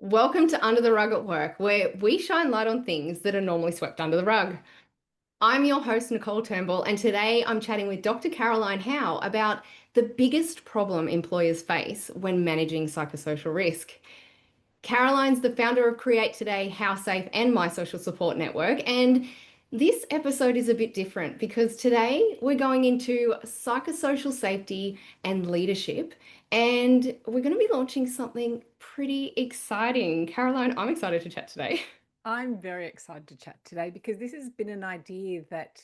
Welcome to Under the Rug at Work, where we shine light on things that are normally swept under the rug. I'm your host, Nicole Turnbull, and today I'm chatting with Dr. Caroline Howe about the biggest problem employers face when managing psychosocial risk. Caroline's the founder of Create Today, Howe Safe, and My Social Support Network. And this episode is a bit different because today we're going into psychosocial safety and leadership. And we're going to be launching something pretty exciting. Caroline, I'm excited to chat today. I'm very excited to chat today because this has been an idea that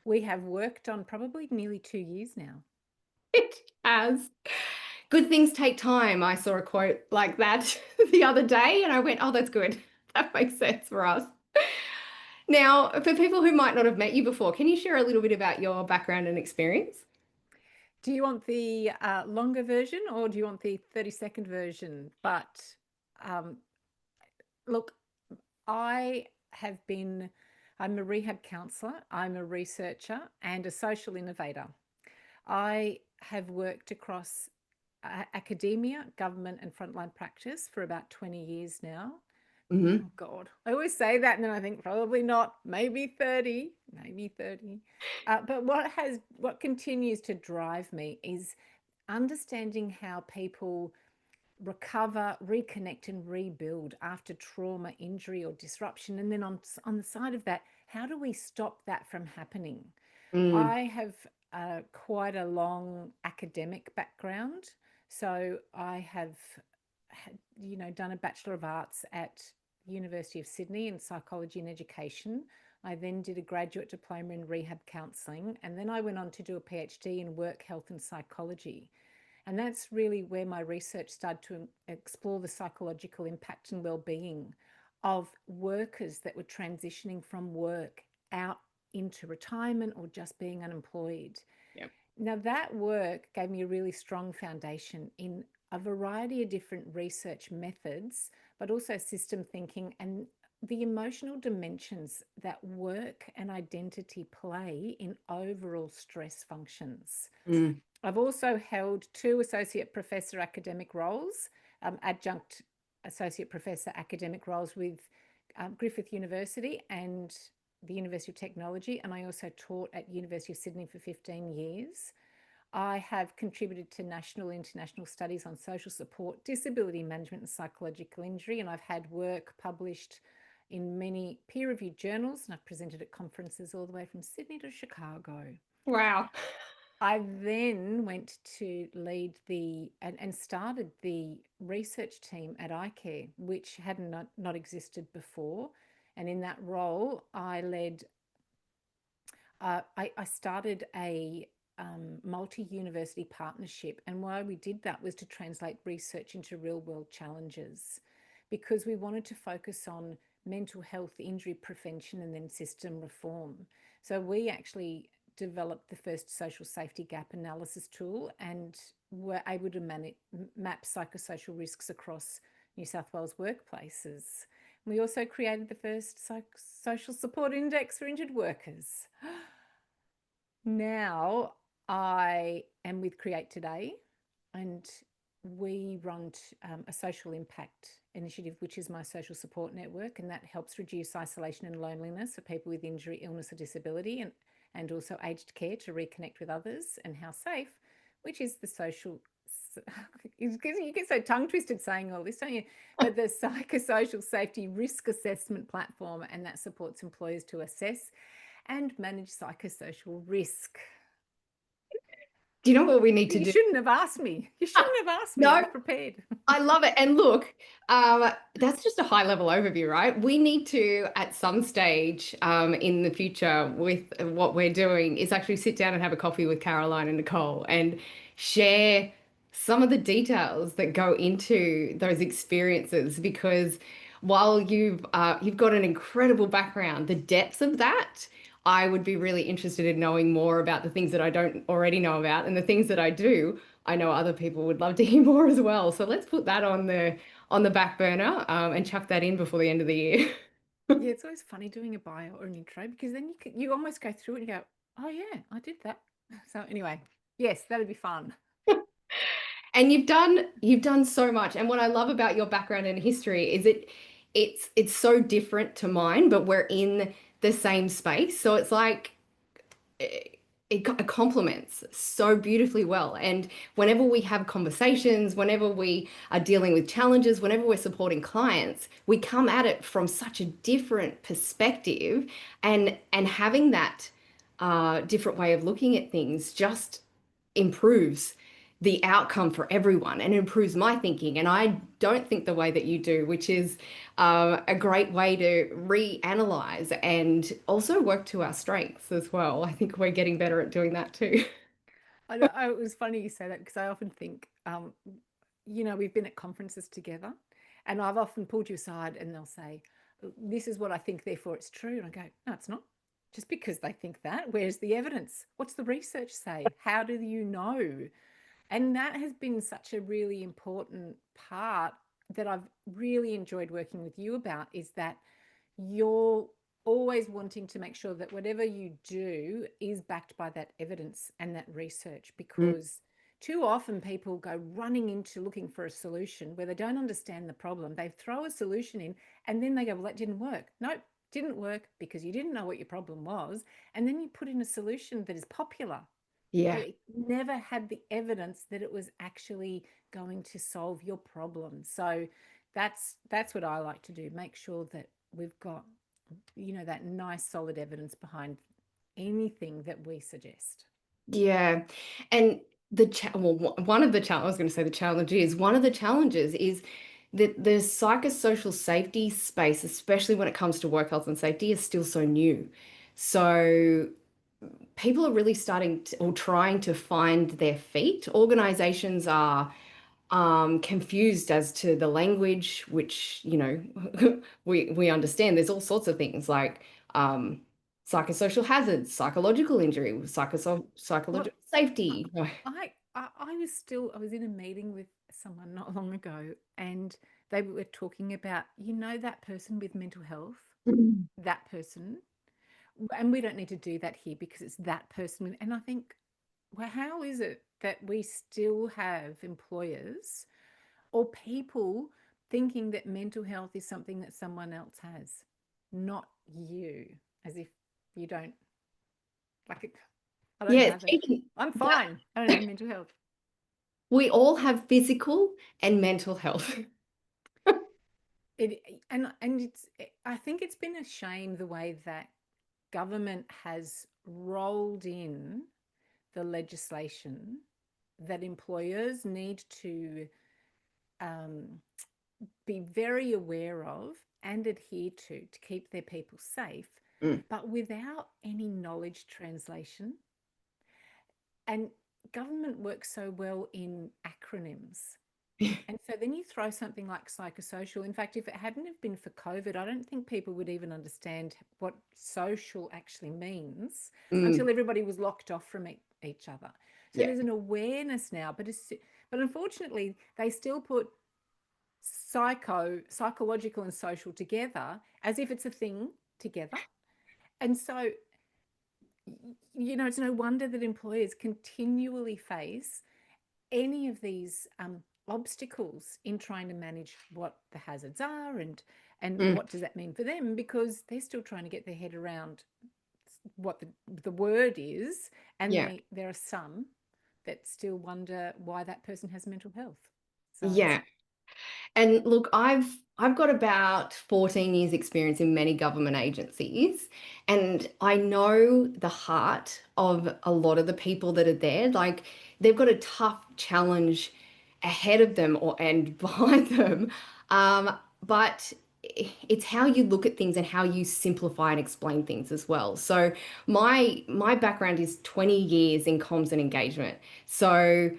we have worked on probably nearly 2 years now. It has. Good things take time. I saw a quote like that the other day and I went, oh, that's good. That makes sense for us. Now, for people who might not have met you before, can you share a little bit about your background and experience? Do you want the longer version or do you want the 30-second version? But um, look, I have been, I'm a rehab counsellor, I'm a researcher and a social innovator. I have worked across academia, government, and frontline practice for about 20 years now. Hmm. Oh God, I always say that and then I think probably not, maybe 30, maybe 30. But what continues to drive me is understanding how people recover, reconnect, and rebuild after trauma, injury, or disruption. And then on the side of that, how do we stop that from happening? Mm. I have quite a long academic background. So I have done a Bachelor of Arts at University of Sydney in psychology and education. I then did a graduate diploma in rehab counselling, and then I went on to do a PhD in work health and psychology. And that's really where my research started to explore the psychological impact and well-being of workers that were transitioning from work out into retirement or just being unemployed. Yep. Now, that work gave me a really strong foundation in a variety of different research methods, but also system thinking and the emotional dimensions that work and identity play in overall stress functions. Mm. I've also held two associate professor academic roles, adjunct associate professor academic roles with Griffith University and the University of Technology, and I also taught at University of Sydney for 15 years. I have contributed to national and international studies on social support, disability management, and psychological injury, and I've had work published in many peer-reviewed journals, and I've presented at conferences all the way from Sydney to Chicago. Wow. I then went to lead and started the research team at iCare, which had not existed before. And in that role, I started a multi-university partnership. And why we did that was to translate research into real-world challenges, because we wanted to focus on mental health, injury prevention, and then system reform. So we actually developed the first social safety gap analysis tool and were able to map psychosocial risks across New South Wales workplaces. We also created the first social support index for injured workers. Now I am with Create Today, and we run a social impact initiative, which is my social support network, and that helps reduce isolation and loneliness for people with injury, illness, or disability, and also aged care to reconnect with others, and Howe Safe, which is the social. You get so tongue twisted saying all this, don't you? But the psychosocial safety risk assessment platform, and that supports employers to assess and manage psychosocial risk. Do you know what we need But to you do? shouldn't have asked me. You shouldn't have asked me. I No, was prepared. I love it. And look, that's just a high level overview, right? We need to, at some stage in the future, with what we're doing, is actually sit down and have a coffee with Caroline and Nicole and share some of the details that go into those experiences. Because while you've got an incredible background, the depths of that, I would be really interested in knowing more about the things that I don't already know about, and the things that I do. I know other people would love to hear more as well. So let's put that on the back burner and chuck that in before the end of the year. Yeah, it's always funny doing a bio or an intro because then you almost go through it and you go, oh yeah, I did that. So anyway, yes, that'd be fun. And you've done so much. And what I love about your background and history is it's so different to mine, but we're in the same space. So it's like it complements so beautifully well. And whenever we have conversations, whenever we are dealing with challenges, whenever we're supporting clients, we come at it from such a different perspective, and having that different way of looking at things just improves the outcome for everyone and improves my thinking. And I don't think the way that you do, which is a great way to reanalyze and also work to our strengths as well. I think we're getting better at doing that too. It was funny you say that because I often think, we've been at conferences together, and I've often pulled you aside and they'll say, "This is what I think, therefore it's true." And I go, "No, it's not. Just because they think that, where's the evidence? What's the research say? How do you know?" And that has been such a really important part that I've really enjoyed working with you about, is that you're always wanting to make sure that whatever you do is backed by that evidence and that research, Mm, because too often people go running into looking for a solution where they don't understand the problem. They throw a solution in and then they go, "Well, that didn't work." Nope, didn't work because you didn't know what your problem was. And then you put in a solution that is popular, but yeah. it never had the evidence that it was actually going to solve your problem. So that's what I like to do. Make sure that we've got, that nice solid evidence behind anything that we suggest. Yeah. And one of the challenge I was going to say the challenge is one of the challenges is that the psychosocial safety space, especially when it comes to work health and safety, is still so new. So people are really starting to, or trying to find their feet. Organizations are confused as to the language, which, we understand. There's all sorts of things like psychosocial hazards, psychological injury, Well, psychological safety. I was in a meeting with someone not long ago, and they were talking about, that person with mental health, Mm. that person, and we don't need to do that here because it's that person. And I think, well, how is it that we still have employers or people thinking that mental health is something that someone else has, not you, as if you don't like it. I don't Yeah, have it. taking I'm that fine. I don't have mental health. we all have physical and mental health. It and it's I think it's been a shame the way that government has rolled in the legislation that employers need to um, be very aware of and adhere to keep their people safe, Mm. but without any knowledge translation. And government works so well in acronyms. And so then you throw something like psychosocial. In fact, if it hadn't have been for COVID, I don't think people would even understand what social actually means Mm. until everybody was locked off from each other. So Yeah. there's an awareness now, but unfortunately, they still put psychological and social together as if it's a thing together. And so, it's no wonder that employers continually face any of these obstacles in trying to manage what the hazards are and Mm. what does that mean for them, because they're still trying to get their head around what the word is, and Yeah. there are some that still wonder why that person has mental health. So it's Yeah. And look, I've got about 14 years experience in many government agencies, and I know the heart of a lot of the people that are there. Like they've got a tough challenge ahead of them or and behind them. But it's how you look at things and how you simplify and explain things as well. So my background is 20 years in comms and engagement. So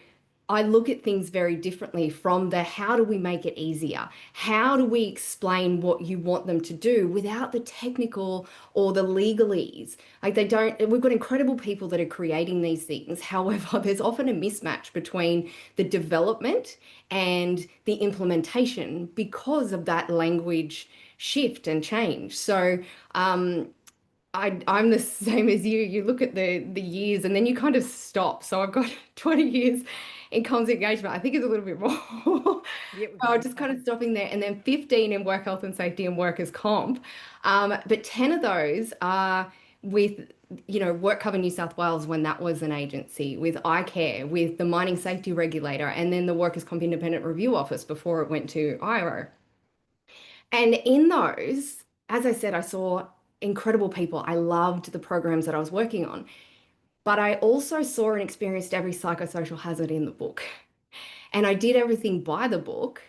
I look at things very differently from the how do we make it easier? How do we explain what you want them to do without the technical or the legalese? Like they don't, we've got incredible people that are creating these things. However, there's often a mismatch between the development and the implementation because of that language shift and change. So, I'm the same as you. You look at the years and then you kind of stop. So I've got 20 years in comms engagement. I think it's a little bit more. Yeah, Just kind of stopping there, and then 15 in work health and safety and workers comp. But 10 of those are with, Work Cover New South Wales when that was an agency, with iCare, with the mining safety regulator, and then the Workers Comp Independent Review Office before it went to IRO. And in those, as I said, I saw incredible people. I loved the programs that I was working on. But I also saw and experienced every psychosocial hazard in the book. And I did everything by the book,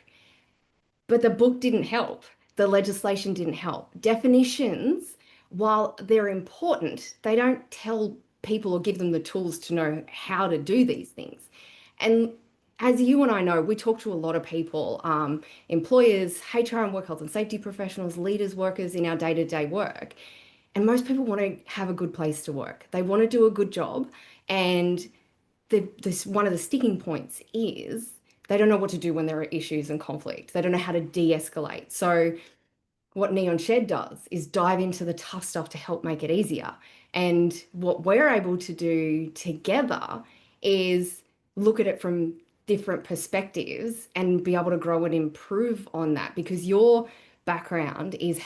but the book didn't help. The legislation didn't help. Definitions, while they're important, they don't tell people or give them the tools to know how to do these things. And as you and I know, we talk to a lot of people, employers, HR and work health and safety professionals, leaders, workers in our day-to-day work. And most people want to have a good place to work. They want to do a good job. And one of the sticking points is they don't know what to do when there are issues and conflict. They don't know how to de-escalate. So what Neon Shed does is dive into the tough stuff to help make it easier. And what we're able to do together is look at it from different perspectives and be able to grow and improve on that, because your background is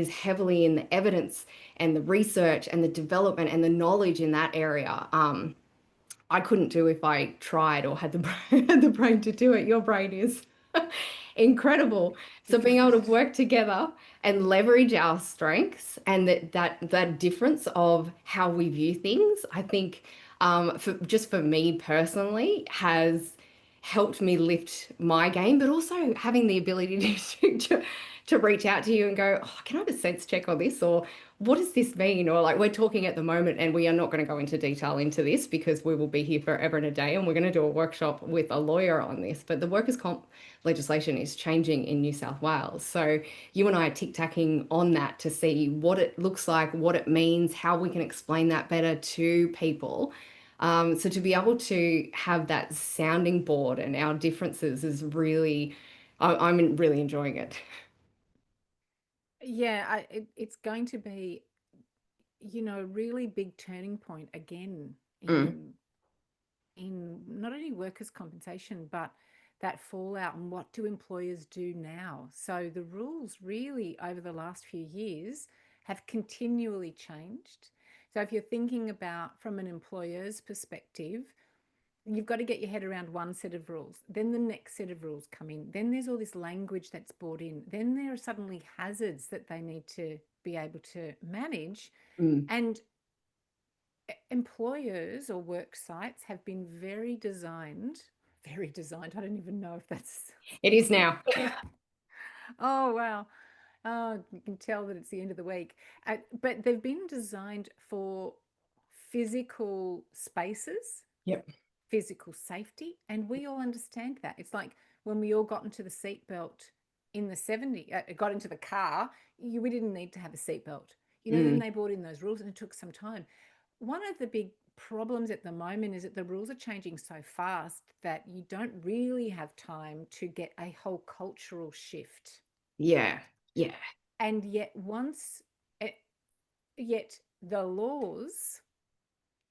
heavily in the evidence and the research and the development and the knowledge in that area. I couldn't do if I tried or had the brain, had the brain to do it. Your brain is incredible. So being able to work together and leverage our strengths and that difference of how we view things, I think just for me personally has helped me lift my game, but also having the ability to reach out to you and go, oh, can I have a sense check on this? Or what does this mean? Or like we're talking at the moment, and we are not going to go into detail into this because we will be here forever and a day, and we're going to do a workshop with a lawyer on this. But the workers' comp legislation is changing in New South Wales. So you and I are tic-tacking on that to see what it looks like, what it means, how we can explain that better to people. So to be able to have that sounding board and our differences is really, I'm really enjoying it. Yeah, it's going to be, a really big turning point again Mm, in not only workers' compensation, but that fallout and what do employers do now? So the rules really over the last few years have continually changed. So if you're thinking about from an employer's perspective, you've got to get your head around one set of rules. Then the next set of rules come in. Then there's all this language that's brought in. Then there are suddenly hazards that they need to be able to manage. mm. And employers or work sites have been very designed. I don't even know if that's. It is now. Oh, wow. Oh, you can tell that it's the end of the week. But they've been designed for physical spaces, Yep. physical safety, and we all understand that. It's like when we all got into the seatbelt in the 70s, got into the car, we didn't need to have a seatbelt. Then Mm, they brought in those rules and it took some time. One of the big problems at the moment is that the rules are changing so fast that you don't really have time to get a whole cultural shift. yeah. Yeah. And yet yet the laws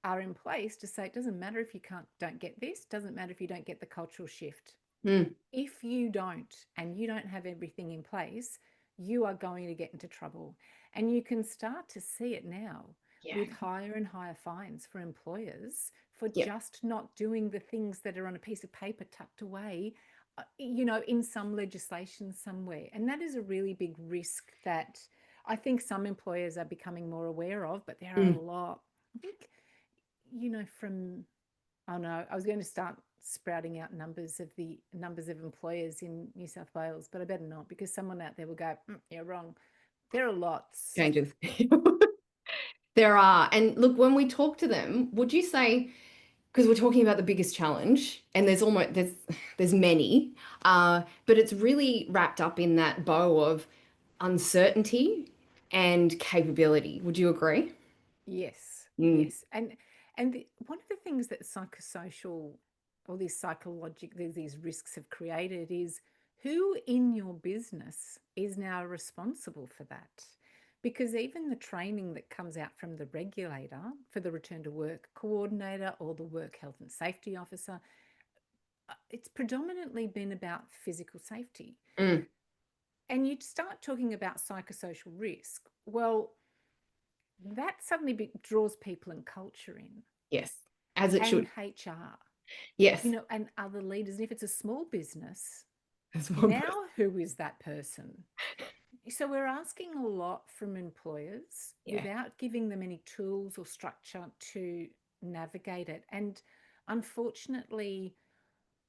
are in place to say it doesn't matter if you don't get this, doesn't matter if you don't get the cultural shift. Mm, If you don't and you don't have everything in place, you are going to get into trouble. And you can start to see it now yeah. with higher and higher fines for employers for Yep. just not doing the things that are on a piece of paper tucked away, in some legislation somewhere. And that is a really big risk that I think some employers are becoming more aware of, but there are a Mm. lot. I think, from oh no, I was going to start sprouting out numbers of employers in New South Wales, but I better not because someone out there will go, you're wrong. There are lots. Changes. There are. And look, when we talk to them, would you say, because we're talking about the biggest challenge, and there's many, but it's really wrapped up in that bow of uncertainty and capability. Would you agree? Yes, Mm, yes, and one of the things that psychosocial or these psychological these risks have created is who in your business is now responsible for that. because even the training that comes out from the regulator for the return to work coordinator or the work health and safety officer, it's predominantly been about physical safety. Mm. And you start talking about psychosocial risk. Well, that suddenly draws people and culture in, Yes, as it and should. HR, Yes. and other leaders. And if it's a small business, That's one now person. who is that person? So we're asking a lot from employers Yeah. without giving them any tools or structure to navigate it. And unfortunately,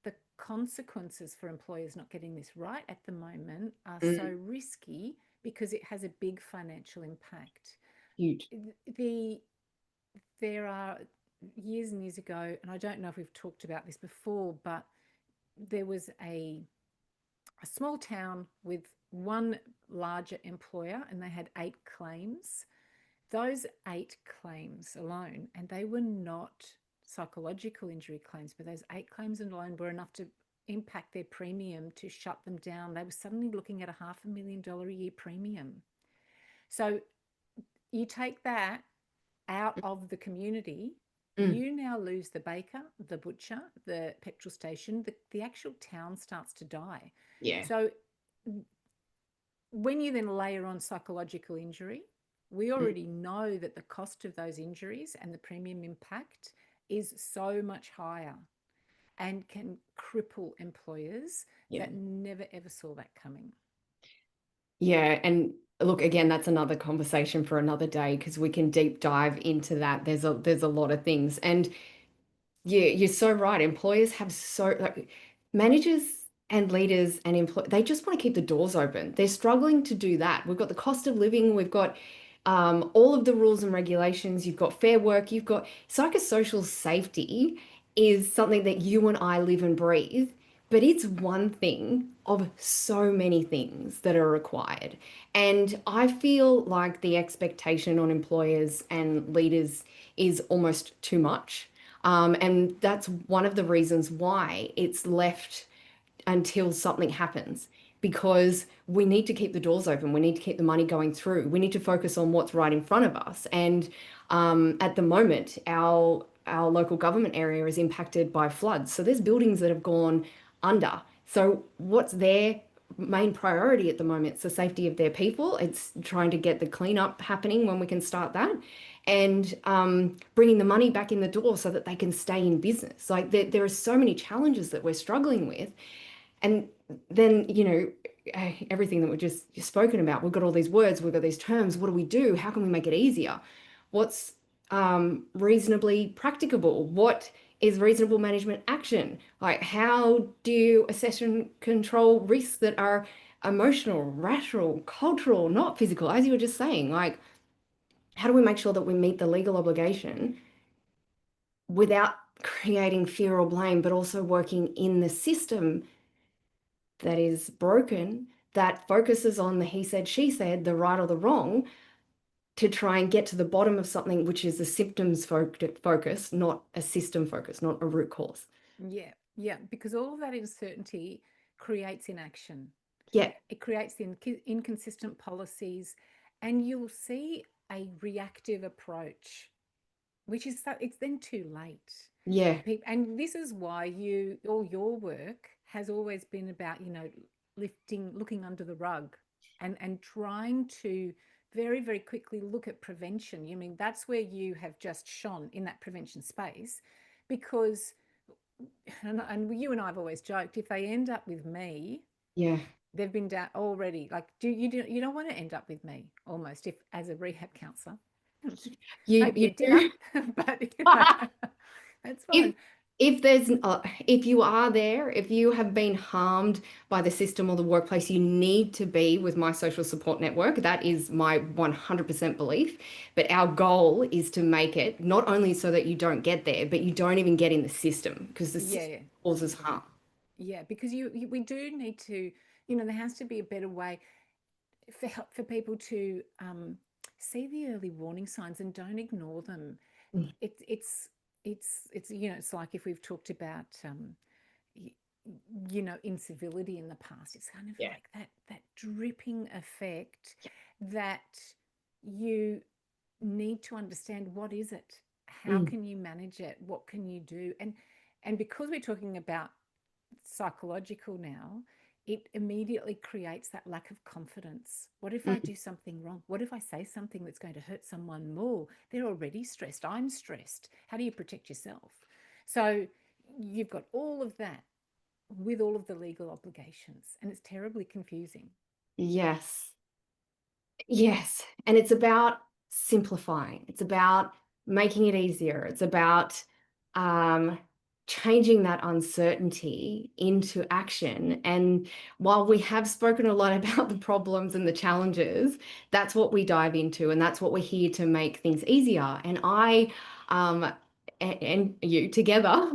the consequences for employers not getting this right at the moment are so Mm. risky because it has a big financial impact. Huge. There are years and years ago, and I don't know if we've talked about this before, but there was a small town with one larger employer, and they had 8 claims. Those 8 claims alone, and they were not psychological injury claims, but those 8 claims alone were enough to impact their premium to shut them down. They were suddenly looking at $500,000 a year premium. So you take that out of the community, Mm. you now lose the baker, the butcher, the petrol station, the actual town starts to die. Yeah. So when you then layer on psychological injury, we Mm. already know that the cost of those injuries and the premium impact is so much higher and can cripple employers Yeah. that never ever saw that coming. Yeah, and look, again, that's another conversation for another day because we can deep dive into that. There's a lot of things. And yeah, you're so right. Employers have so like managers and leaders and employ they just want to keep the doors open. They're struggling to do that. We've got the cost of living, we've got all of the rules and regulations, you've got fair work, you've got psychosocial safety is something that you and I live and breathe, but it's one thing of so many things that are required. And I feel like the expectation on employers and leaders is almost too much. And that's one of the reasons why it's left until something happens because we need to keep the doors open. We need to keep the money going through. We need to focus on what's right in front of us. And at the moment, our local government area is impacted by floods. So there's buildings that have gone under. So what's their main priority at the moment? It's the safety of their people. It's trying to get the cleanup happening when we can start that, and bringing the money back in the door so that they can stay in business. Like there are so many challenges that we're struggling with. And then, everything that we've just spoken about, we've got all these words, we've got these terms. What do we do? How can we make it easier? What's reasonably practicable? What is reasonable management action? Like, how do you assess and control risks that are emotional, rational, cultural, not physical, as you were just saying? Like, how do we make sure that we meet the legal obligation without creating fear or blame, but also working in the system that is broken, that focuses on the he said, she said, the right or the wrong, to try and get to the bottom of something which is a symptoms focus, not a system focus, not a root cause. Yeah, yeah, because all of that uncertainty creates inaction. Yeah, It creates the inconsistent policies, and you'll see a reactive approach, which is it's then too late. yeah, And this is why all your work has always been about, looking under the rug and trying to very, very quickly look at prevention. That's where you have just shone in that prevention space, because, and you and I have always joked, if they end up with me, yeah. they've been down already. Like, you don't want to end up with me almost, if as a rehab counselor. Maybe You a dinner, do. but that's If fine. if you are there, if you have been harmed by the system or the workplace, you need to be with my social support network. That is my 100% belief. But our goal is to make it not only so that you don't get there, but you don't even get in the system because the system Yeah, causes harm. yeah, because we do need to, there has to be a better way for people to see the early warning signs and don't ignore them. Mm. It's like if we've talked about incivility in the past, it's kind of Yeah. like that dripping effect that you need to understand, what is it? How Mm. can you manage it? What can you do? And because we're talking about psychological now, it immediately creates that lack of confidence. What if I Mm. do something wrong? What if I say something that's going to hurt someone more? They're already stressed. I'm stressed. How do you protect yourself? So you've got all of that with all of the legal obligations, and it's terribly confusing. Yes. Yes. And it's about simplifying. It's about making it easier. It's about um, changing that uncertainty into action. And while we have spoken a lot about the problems and the challenges, that's what we dive into, and that's what we're here to make things easier. And um, and you together,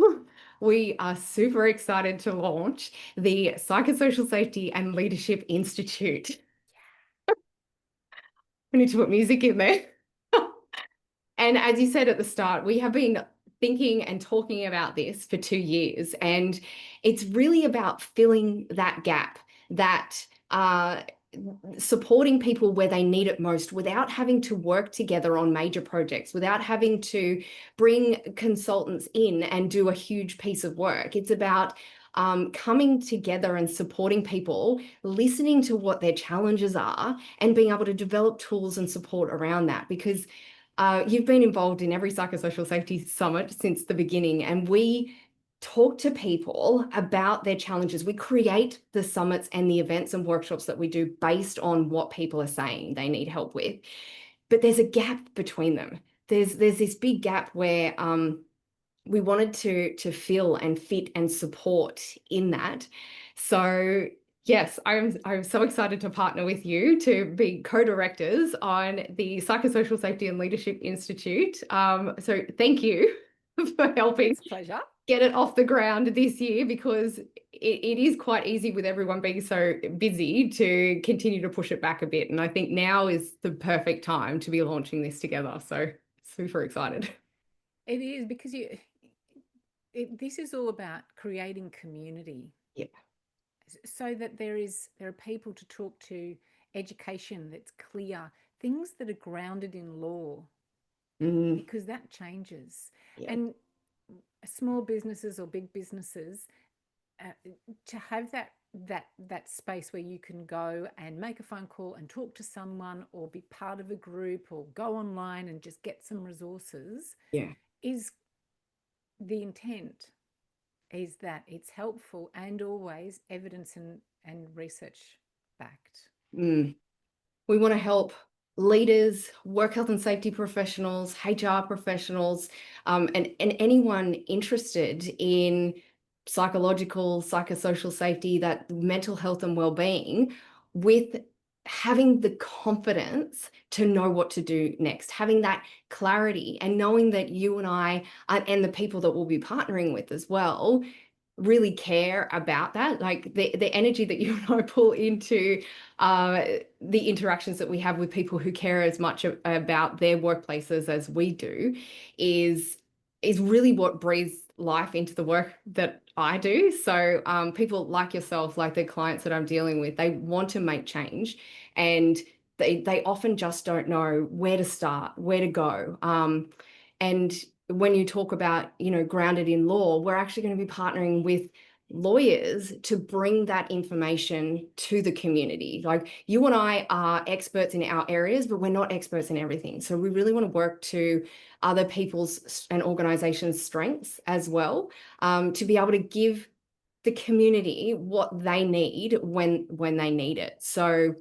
we are super excited to launch the Psychosocial Safety and Leadership Institute. We need to put music in there. And as you said at the start, we have been thinking and talking about this for 2 years, and it's really about filling that gap, that supporting people where they need it most without having to work together on major projects, without having to bring consultants in and do a huge piece of work. It's about coming together and supporting people, listening to what their challenges are, and being able to develop tools and support around that. Because you've been involved in every psychosocial safety summit since the beginning, and we talk to people about their challenges. We create the summits and the events and workshops that we do based on what people are saying they need help with. But there's a gap between them. There's this big gap where we wanted to fill and fit and support in that. So yes, I'm so excited to partner with you to be co-directors on the Psychosocial Safety and Leadership Institute. So thank you for helping It's a pleasure. get it off the ground this year, because it is quite easy with everyone being so busy to continue to push it back a bit. And I think now is the perfect time to be launching this together. So super excited. It is, because this is all about creating community, Yeah. so that there are people to talk to, education that's clear, things that are grounded in law, Mm, because that changes. yeah. And small businesses or big businesses, to have that space where you can go and make a phone call and talk to someone, or be part of a group, or go online and just get some resources, Yeah. is the intent, is that it's helpful and always evidence and research backed. Mm. We want to help leaders, work health and safety professionals, HR professionals, and anyone interested in psychological, psychosocial safety, that mental health and well-being, with having the confidence to know what to do next, having that clarity, and knowing that you and I, and the people that we'll be partnering with as well, really care about that. Like the energy that you and I pull into the interactions that we have with people who care as much about their workplaces as we do, is really what breathes life into the work that I do. So people like yourself, like the clients that I'm dealing with, they want to make change, and they often just don't know where to start, where to go. And when you talk about, grounded in law, we're actually going to be partnering with lawyers to bring that information to the community. Like, you and I are experts in our areas, but we're not experts in everything. So we really want to work to other people's and organizations' strengths as well, to be able to give the community what they need when they need it. So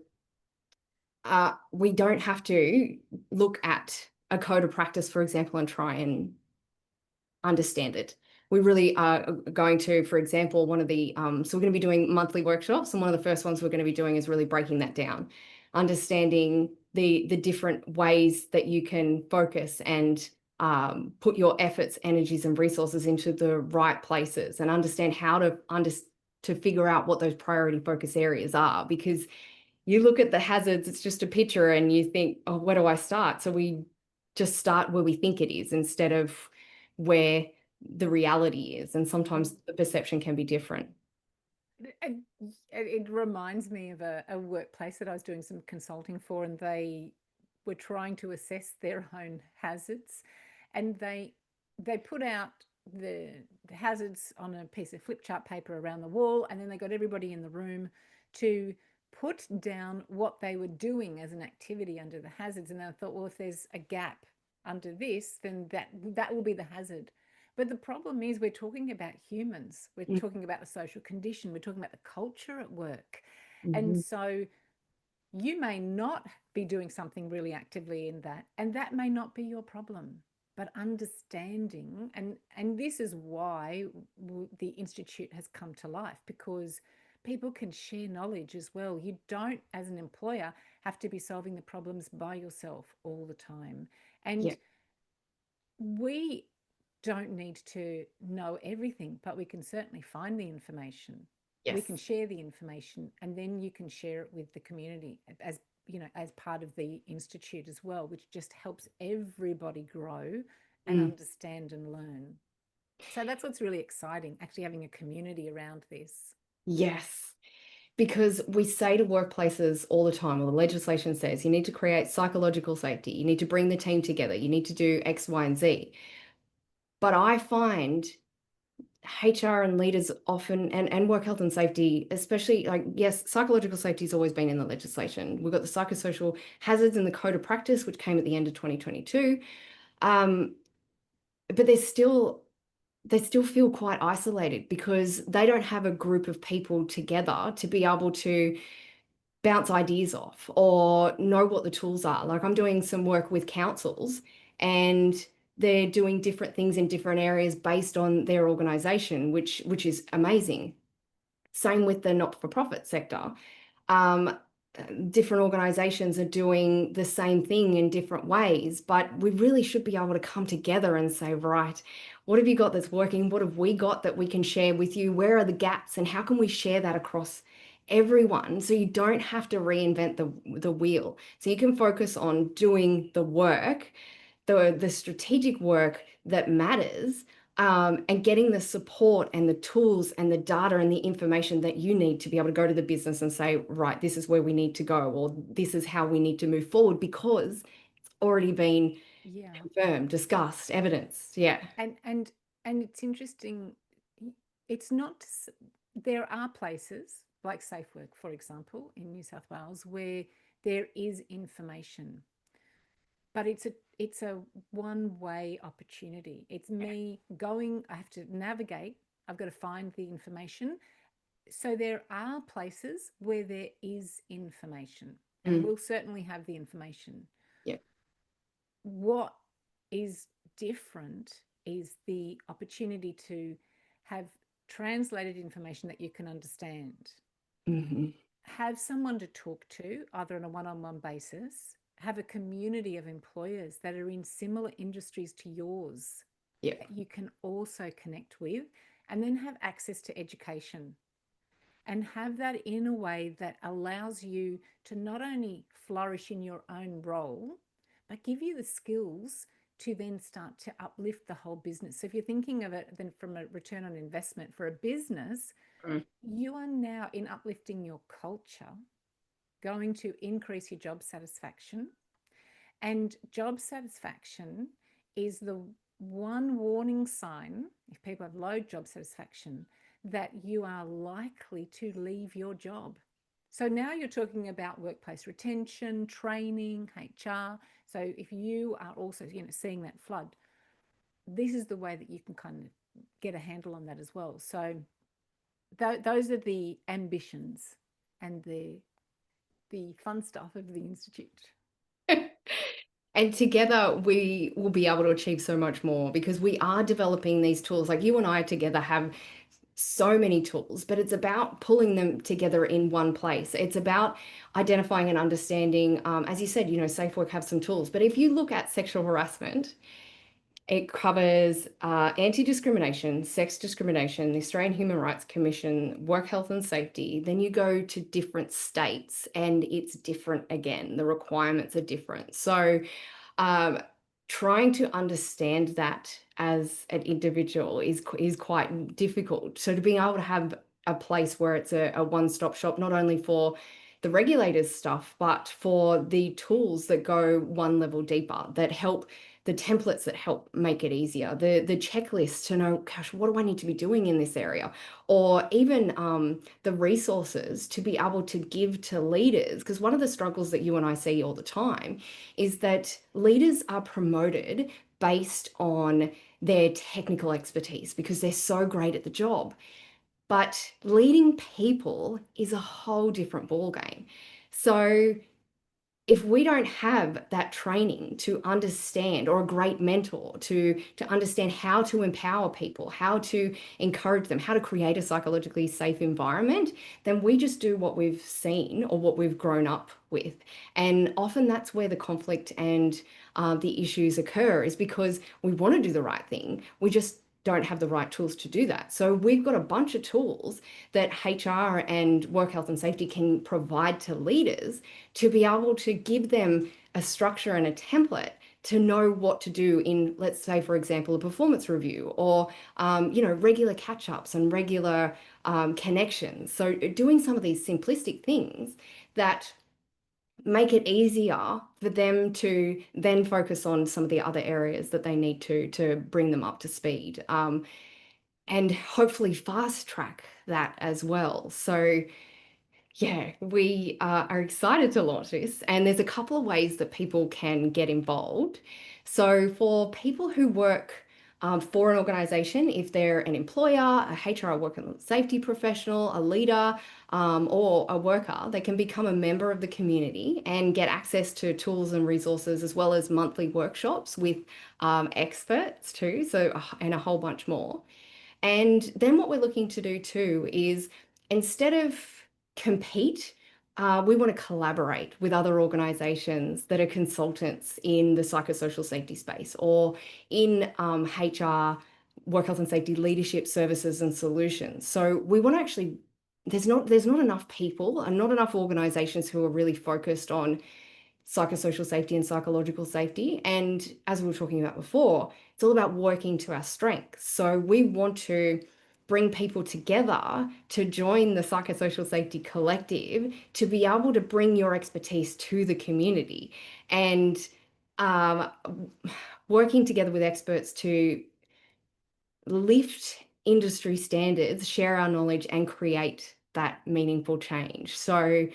we don't have to look at a code of practice, for example, and try and understand it. We really are going to, for example, one of the, so we're going to be doing monthly workshops, and one of the first ones we're going to be doing is really breaking that down, understanding the different ways that you can focus and put your efforts, energies, and resources into the right places, and understand how to figure out what those priority focus areas are. Because you look at the hazards, it's just a picture, and you think, oh, where do I start? So we just start where we think it is, instead of where the reality is. And sometimes the perception can be different. It reminds me of a workplace that I was doing some consulting for, and they were trying to assess their own hazards, and they put out the hazards on a piece of flip chart paper around the wall, and then they got everybody in the room to put down what they were doing as an activity under the hazards. And I thought, well, if there's a gap under this, then that will be the hazard. But the problem is we're talking about humans. We're Mm. talking about the social condition. We're talking about the culture at work. And Mhm. so you may not be doing something really actively in that, and that may not be your problem. But understanding, and this is why the Institute has come to life, because people can share knowledge as well. You don't, as an employer, have to be solving the problems by yourself all the time. Yeah. And we don't need to know everything, but we can certainly find the information. We can Yes. share the information, and then you can share it with the community as, you know, as part of the institute as well, which just helps everybody grow and Mm. understand and learn. So that's what's really exciting, actually having a community around this. Yes. Because we say to workplaces all the time, or the legislation says, you need to create psychological safety, you need to bring the team together, you need to do X, Y, and Z. But I find HR and leaders often, and work health and safety, especially, like, yes, psychological safety has always been in the legislation. We've got the psychosocial hazards in the code of practice, which came at the end of 2022. But they still feel quite isolated because they don't have a group of people together to be able to bounce ideas off or know what the tools are. Like, I'm doing some work with councils, and they're doing different things in different areas based on their organization, which is amazing. Same with the not-for-profit sector. Um, Different organizations are doing the same thing in different ways, but we really should be able to come together and say, right, what have you got that's working? What have we got that we can share with you? Where are the gaps, and how can we share that across everyone so you don't have to reinvent the wheel? So you can focus on doing the work, the strategic work that matters, and getting the support and the tools and the data and the information that you need to be able to go to the business and say, right, this is where we need to go, or this is how we need to move forward, because it's already been Yeah. confirmed, discussed, evidence. Yeah. And it's interesting. It's not, there are places like Safe Work, for example, in New South Wales, where there is information, but it's a one-way opportunity. It's me going, I have to navigate, I've got to find the information. So there are places where there is information, and Mm. we'll certainly have the information. Yeah. What is different is the opportunity to have translated information that you can understand, Hmm. have someone to talk to, either on a one-on-one basis, have a community of employers that are in similar industries to yours Yeah. that you can also connect with, and then have access to education, and have that in a way that allows you to not only flourish in your own role, but give you the skills to then start to uplift the whole business. So if you're thinking of it then from a return on investment for a business, Mm. you are now, in uplifting your culture, going to increase your job satisfaction. And job satisfaction is the one warning sign, if people have low job satisfaction, that you are likely to leave your job. So now you're talking about workplace retention, training, HR. So if you are also, seeing that flood, this is the way that you can kind of get a handle on that as well. So those are the ambitions and the fun stuff of the Institute. And together we will be able to achieve so much more, because we are developing these tools. Like, you and I together have so many tools, but it's about pulling them together in one place. It's about identifying and understanding, as you said, Safe Work have some tools. But if you look at sexual harassment, it covers anti-discrimination, sex discrimination, the Australian Human Rights Commission, work health and safety. Then you go to different states and it's different again. The requirements are different. So um, trying to understand that as an individual is quite difficult. So to being able to have a place where it's a one-stop shop, not only for the regulators stuff, but for the tools that go one level deeper, that help, the templates that help make it easier, the checklists to know, gosh, what do I need to be doing in this area? Or even the resources to be able to give to leaders. Because one of the struggles that you and I see all the time is that leaders are promoted based on their technical expertise because they're so great at the job. But leading people is a whole different ballgame. So if we don't have that training to understand, or a great mentor to understand how to empower people, how to encourage them, how to create a psychologically safe environment, then we just do what we've seen or what we've grown up with. And often that's where the conflict and the issues occur, is because we want to do the right thing. We just don't have the right tools to do that. So we've got a bunch of tools that HR and work health and safety can provide to leaders to be able to give them a structure and a template to know what to do in, let's say, for example, a performance review, or regular catch-ups and regular connections. So doing some of these simplistic things that make it easier for them to then focus on some of the other areas that they need to bring them up to speed, and hopefully fast track that as well. So yeah, we are excited to launch this, and there's a couple of ways that people can get involved. So, for people who work for an organization, if they're an employer, a HR work and safety professional, a leader, or a worker, they can become a member of the community and get access to tools and resources, as well as monthly workshops with experts too. So, and a whole bunch more. And then what we're looking to do too is, instead of compete, we want to collaborate with other organizations that are consultants in the psychosocial safety space, or in HR, work health and safety leadership services and solutions. So we want to actually, there's not enough people and not enough organizations who are really focused on psychosocial safety and psychological safety. And as we were talking about before, it's all about working to our strengths. So we want to bring people together to join the Psychosocial Safety Collective, to be able to bring your expertise to the community, and um, working together with experts to lift industry standards, share our knowledge, and create that meaningful change. So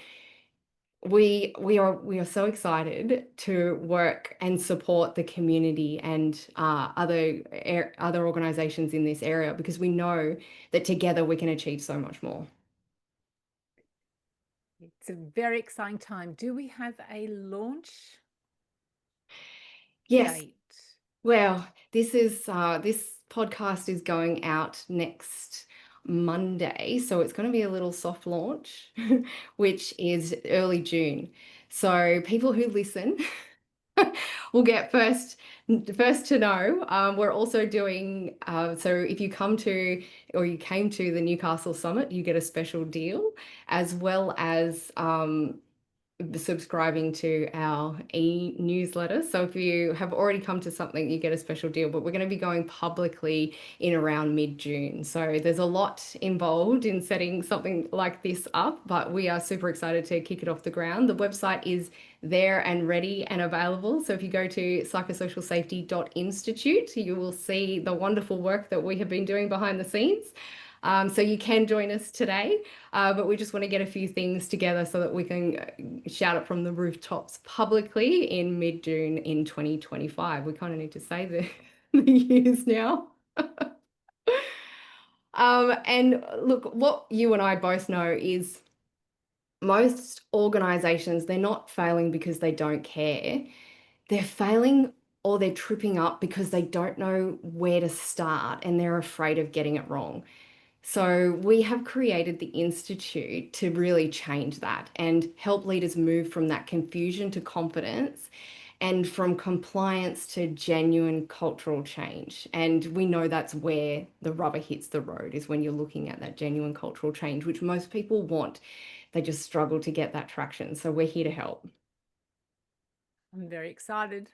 we are so excited to work and support the community and other organizations in this area, because we know that together we can achieve so much more. It's a very exciting time. Do we have a launch Yes. date? Well, this podcast is going out next Monday, so it's going to be a little soft launch, which is early June. So people who listen will get first to know. We're also doing, so if you come to, or you came to the Newcastle Summit, you get a special deal, as well as subscribing to our e-newsletter. So if you have already come to something, you get a special deal, but we're going to be going publicly in around mid-June. So there's a lot involved in setting something like this up, but we are super excited to kick it off the ground. The website is there and ready and available. So if you go to psychosocialsafety.institute, you will see the wonderful work that we have been doing behind the scenes. So you can join us today, but we just want to get a few things together so that we can shout it from the rooftops publicly in mid-June in 2025. We kind of need to say the years now. And look, what you and I both know is most organizations, they're not failing because they don't care. They're failing, or they're tripping up because they don't know where to start and they're afraid of getting it wrong. So we have created the Institute to really change that and help leaders move from that confusion to confidence, and from compliance to genuine cultural change. And we know that's where the rubber hits the road, is when you're looking at that genuine cultural change, which most people want. They just struggle to get that traction. So we're here to help. I'm very excited.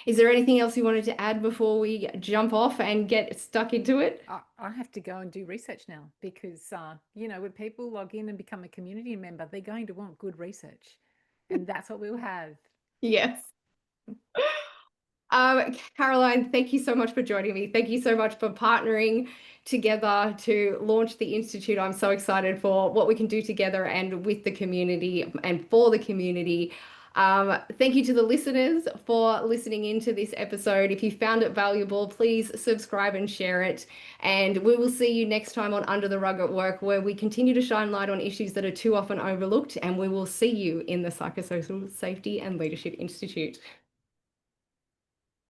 Is there anything else you wanted to add before we jump off and get stuck into it? I have to go and do research now because, when people log in and become a community member, they're going to want good research. And that's what we'll have. Yes. Caroline, thank you so much for joining me. Thank you so much for partnering together to launch the Institute. I'm so excited for what we can do together and with the community and for the community. Thank you to the listeners for listening into this episode. If you found it valuable, please subscribe and share it. And we will see you next time on Under the Rug at Work, where we continue to shine light on issues that are too often overlooked. And we will see you in the Psychosocial Safety and Leadership Institute.